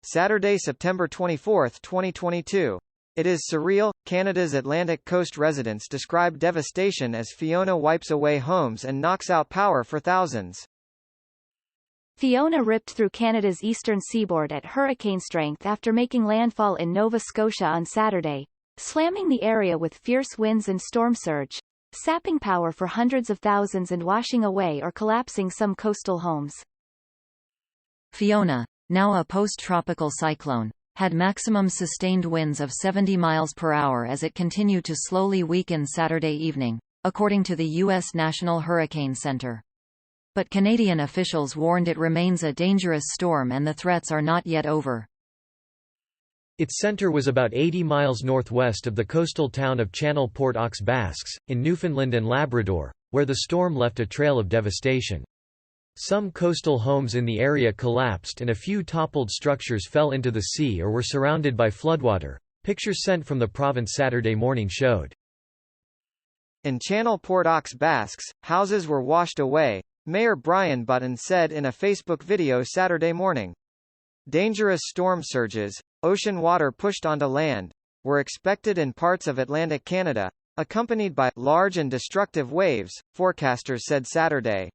Saturday, September 24, 2022. It is surreal. Canada's Atlantic coast residents describe devastation as Fiona wipes away homes and knocks out power for thousands. Fiona ripped through Canada's eastern seaboard at hurricane strength after making landfall in Nova Scotia on Saturday, slamming the area with fierce winds and storm surge, sapping power for hundreds of thousands and washing away or collapsing some coastal homes. Fiona, now a post-tropical cyclone, had maximum sustained winds of 70 miles per hour as it continued to slowly weaken Saturday evening, according to the U.S. National Hurricane Center. But Canadian officials warned it remains a dangerous storm and the threats are not yet over. Its center was about 80 miles northwest of the coastal town of Channel Port aux Basques, in Newfoundland and Labrador, where the storm left a trail of devastation. Some coastal homes in the area collapsed and a few toppled structures fell into the sea or were surrounded by floodwater, pictures sent from the province Saturday morning showed. In Channel Port aux Basques, houses were washed away, Mayor Brian Button said in a Facebook video Saturday morning. Dangerous storm surges, ocean water pushed onto land, were expected in parts of Atlantic Canada, accompanied by large and destructive waves, forecasters said Saturday.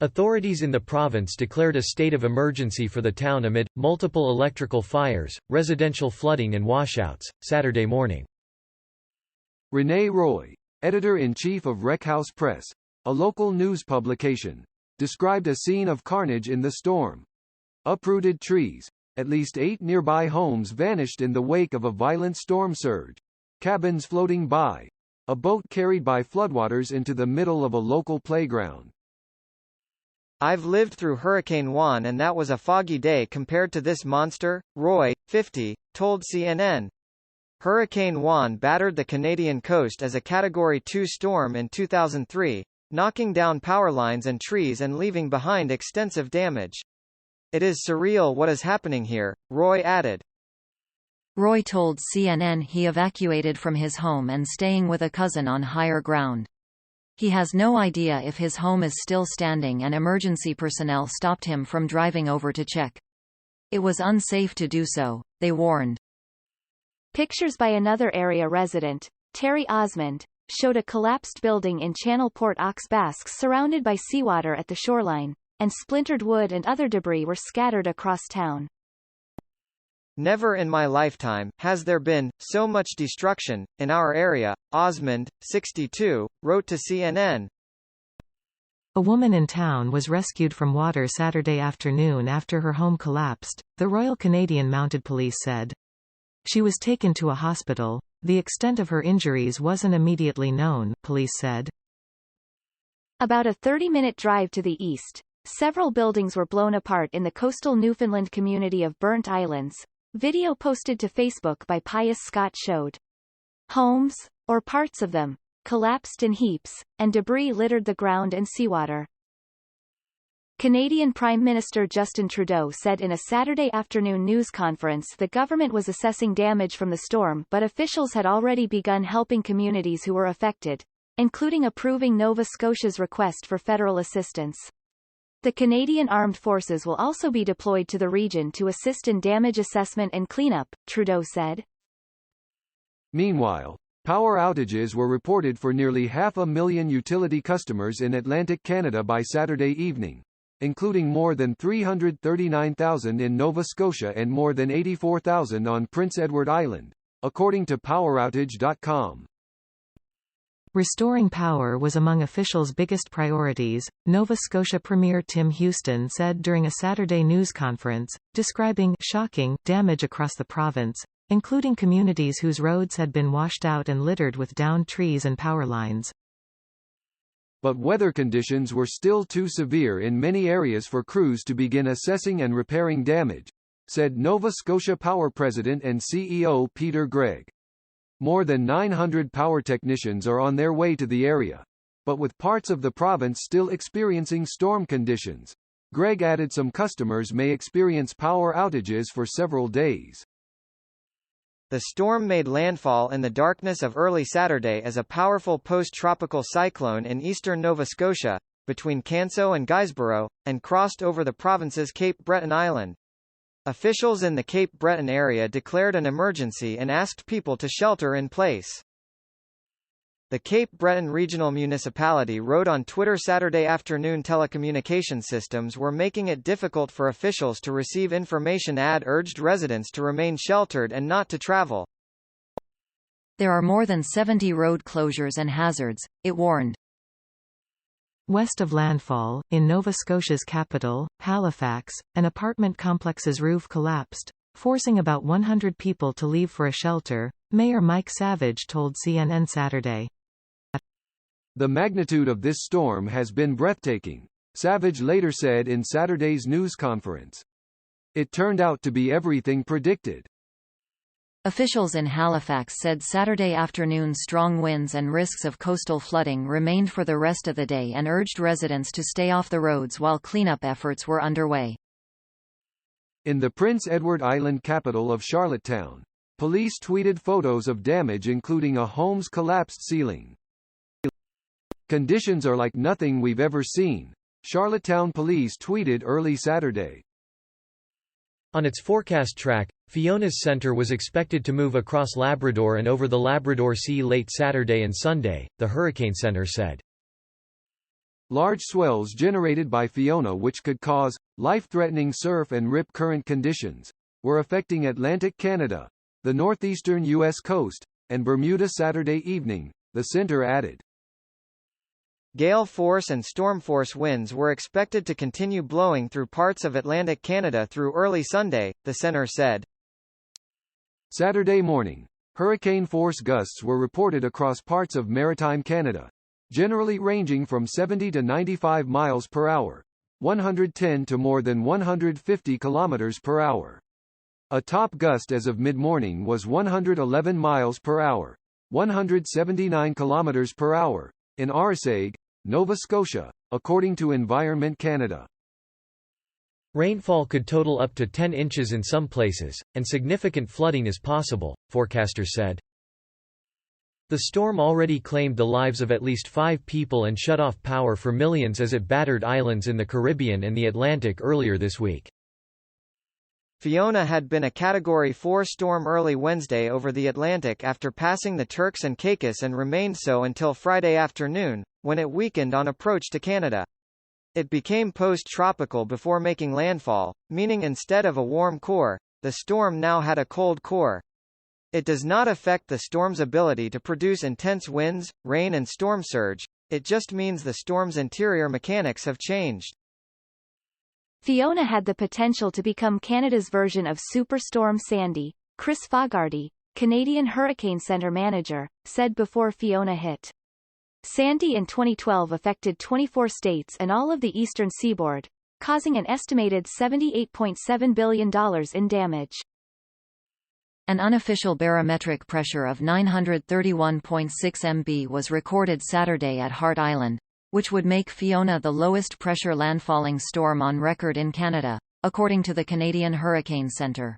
Authorities in the province declared a state of emergency for the town amid multiple electrical fires, residential flooding and washouts, Saturday morning. Renee Roy, editor-in-chief of Wreckhouse Press, a local news publication, described a scene of carnage in the storm. Uprooted trees, at least 8 nearby homes vanished in the wake of a violent storm surge. Cabins floating by. A boat carried by floodwaters into the middle of a local playground. I've lived through Hurricane Juan and that was a foggy day compared to this monster, Roy, 50, told CNN. Hurricane Juan battered the Canadian coast as a Category 2 storm in 2003, knocking down power lines and trees and leaving behind extensive damage. It is surreal what is happening here, Roy added. Roy told CNN he evacuated from his home and staying with a cousin on higher ground. He has no idea if his home is still standing and emergency personnel stopped him from driving over to check. It was unsafe to do so, they warned. Pictures by another area resident, Terry Osmond, showed a collapsed building in Channel Port aux Basques surrounded by seawater at the shoreline, and splintered wood and other debris were scattered across town. Never in my lifetime has there been so much destruction in our area, Osmond, 62, wrote to CNN. A woman in town was rescued from water Saturday afternoon after her home collapsed, the Royal Canadian Mounted Police said. She was taken to a hospital. The extent of her injuries wasn't immediately known, police said. About a 30-minute drive to the east, several buildings were blown apart in the coastal Newfoundland community of Burnt Islands. Video posted to Facebook by Pius Scott showed homes, or parts of them, collapsed in heaps, and debris littered the ground and seawater. Canadian Prime Minister Justin Trudeau said in a Saturday afternoon news conference the government was assessing damage from the storm but officials had already begun helping communities who were affected, including approving Nova Scotia's request for federal assistance. The Canadian Armed Forces will also be deployed to the region to assist in damage assessment and cleanup, Trudeau said. Meanwhile, power outages were reported for nearly 500,000 utility customers in Atlantic Canada by Saturday evening, including more than 339,000 in Nova Scotia and more than 84,000 on Prince Edward Island, according to PowerOutage.com. Restoring power was among officials' biggest priorities, Nova Scotia Premier Tim Houston said during a Saturday news conference, describing shocking damage across the province, including communities whose roads had been washed out and littered with downed trees and power lines. But weather conditions were still too severe in many areas for crews to begin assessing and repairing damage, said Nova Scotia Power President and CEO Peter Gregg. More than 900 power technicians are on their way to the area. But with parts of the province still experiencing storm conditions, Gregg added some customers may experience power outages for several days. The storm made landfall in the darkness of early Saturday as a powerful post-tropical cyclone in eastern Nova Scotia, between Canso and Guysborough, and crossed over the province's Cape Breton Island. Officials in the Cape Breton area declared an emergency and asked people to shelter in place. The Cape Breton Regional Municipality wrote on Twitter Saturday afternoon telecommunication systems were making it difficult for officials to receive information and urged residents to remain sheltered and not to travel. There are more than 70 road closures and hazards, it warned. West of landfall, in Nova Scotia's capital, Halifax, an apartment complex's roof collapsed, forcing about 100 people to leave for a shelter, Mayor Mike Savage told CNN Saturday. The magnitude of this storm has been breathtaking, Savage later said in Saturday's news conference. It turned out to be everything predicted. Officials in Halifax said Saturday afternoon strong winds and risks of coastal flooding remained for the rest of the day and urged residents to stay off the roads while cleanup efforts were underway. In the Prince Edward Island capital of Charlottetown, police tweeted photos of damage including a home's collapsed ceiling. Conditions are like nothing we've ever seen, Charlottetown police tweeted early Saturday. On its forecast track, Fiona's center was expected to move across Labrador and over the Labrador Sea late Saturday and Sunday, the Hurricane Center said. Large swells generated by Fiona, which could cause life-threatening surf and rip current conditions, were affecting Atlantic Canada, the northeastern U.S. coast, and Bermuda Saturday evening, the center added. Gale force and storm force winds were expected to continue blowing through parts of Atlantic Canada through early Sunday, the center said. Saturday morning, hurricane force gusts were reported across parts of maritime Canada, generally ranging from 70 to 95 miles per hour, 110 to more than 150 kilometers per hour. A top gust as of mid-morning was 111 miles per hour, 179 kilometers per hour, in Arisaig, Nova Scotia, according to Environment Canada. Rainfall could total up to 10 inches in some places, and significant flooding is possible, forecasters said. The storm already claimed the lives of at least 5 people and shut off power for millions as it battered islands in the Caribbean and the Atlantic earlier this week. Fiona had been a Category 4 storm early Wednesday over the Atlantic after passing the Turks and Caicos and remained so until Friday afternoon, when it weakened on approach to Canada. It became post-tropical before making landfall, meaning instead of a warm core, the storm now had a cold core. It does not affect the storm's ability to produce intense winds, rain and storm surge, it just means the storm's interior mechanics have changed. Fiona had the potential to become Canada's version of Superstorm Sandy, Chris Fogarty, Canadian Hurricane Center manager, said before Fiona hit. Sandy in 2012 affected 24 states and all of the eastern seaboard, causing an estimated $78.7 billion in damage. An unofficial barometric pressure of 931.6 MB was recorded Saturday at Hart Island, which would make Fiona the lowest pressure landfalling storm on record in Canada, according to the Canadian Hurricane Centre.